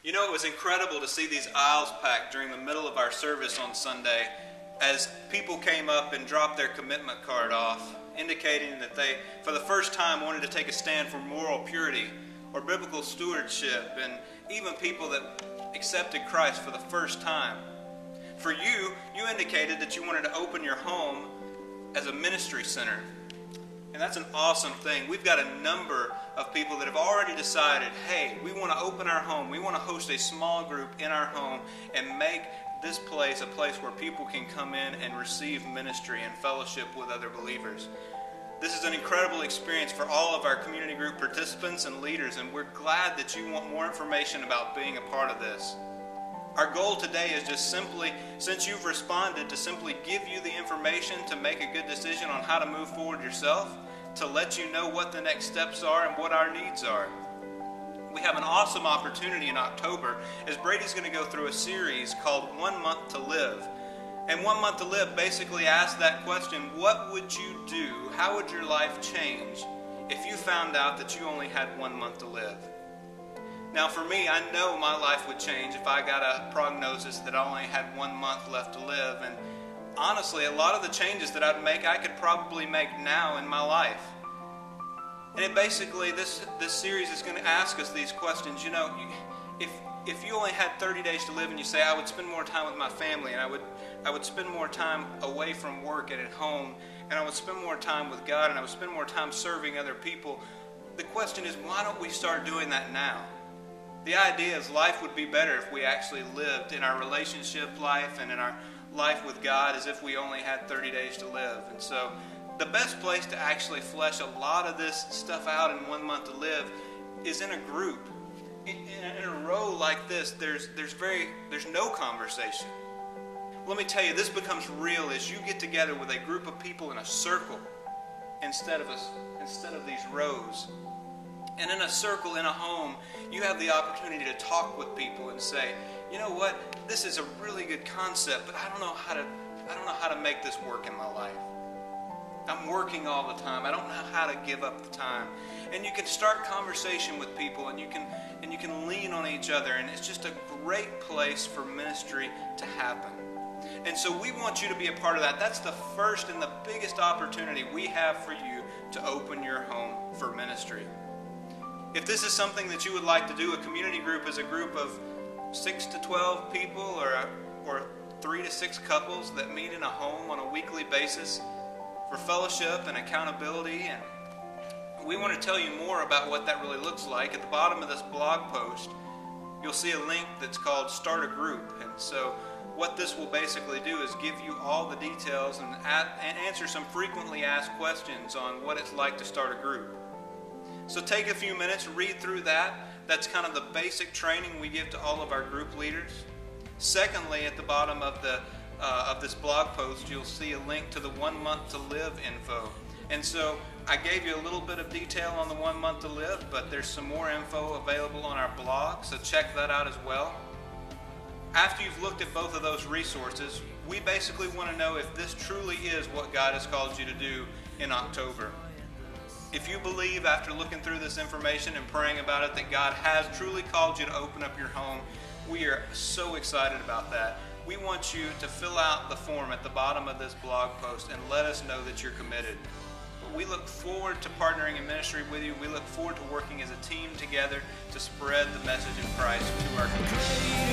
You know, it was incredible to see these aisles packed during the middle of our service on Sunday as people came up and dropped their commitment card off, indicating that they, for the first time, wanted to take a stand for moral purity or biblical stewardship, and even people that accepted Christ for the first time. For you, you indicated that you wanted to open your home as a ministry center. And that's an awesome thing. We've got a number of people that have already decided, hey, we want to open our home. We want to host a small group in our home and make this place a place where people can come in and receive ministry and fellowship with other believers. This is an incredible experience for all of our community group participants and leaders, and we're glad that you want more information about being a part of this. Our goal today is just simply, since you've responded, to simply give you the information to make a good decision on how to move forward yourself, to let you know what the next steps are and what our needs are. We have an awesome opportunity in October as Brady's going to go through a series called 1 Month to Live. And 1 Month to Live basically asks that question, what would you do? How would your life change if you found out that you only had 1 month to live? Now for me, I know my life would change if I got a prognosis that I only had 1 month left to live. And honestly, a lot of the changes that I'd make, I could probably make now in my life. And it basically, this series is going to ask us these questions. You know, if you only had 30 days to live and you say, I would spend more time with my family, and I would spend more time away from work and at home, and I would spend more time with God, and I would spend more time serving other people. The question is, why don't we start doing that now? The idea is life would be better if we actually lived in our relationship life and in our life with God as if we only had 30 days to live. And so the best place to actually flesh a lot of this stuff out in 1 month to live is in a group. In a row like this, there's no conversation. Let me tell you, this becomes real as you get together with a group of people in a circle instead of these rows. And in a circle, in a home, you have the opportunity to talk with people and say, you know what, this is a really good concept, but I don't know how to make this work in my life. I'm working all the time. I don't know how to give up the time. And you can start conversation with people, and you can lean on each other, and it's just a great place for ministry to happen. And so we want you to be a part of that. That's the first and the biggest opportunity we have for you to open your home for ministry. If this is something that you would like to do, a community group is a group of 6 to 12 people or 3 to 6 couples that meet in a home on a weekly basis for fellowship and accountability. And we want to tell you more about what that really looks like. At the bottom of this blog post, you'll see a link that's called Start a Group. And so what this will basically do is give you all the details and answer some frequently asked questions on what it's like to start a group. So take a few minutes, read through that. That's kind of the basic training we give to all of our group leaders. Secondly, at the bottom of this blog post, you'll see a link to the 1 Month to Live info. And so I gave you a little bit of detail on the 1 month to live, but there's some more info available on our blog, so check that out as well. After you've looked at both of those resources, we basically want to know if this truly is what God has called you to do in October. If you believe after looking through this information and praying about it that God has truly called you to open up your home, we are so excited about that. We want you to fill out the form at the bottom of this blog post and let us know that you're committed. But we look forward to partnering in ministry with you. We look forward to working as a team together to spread the message of Christ to our community.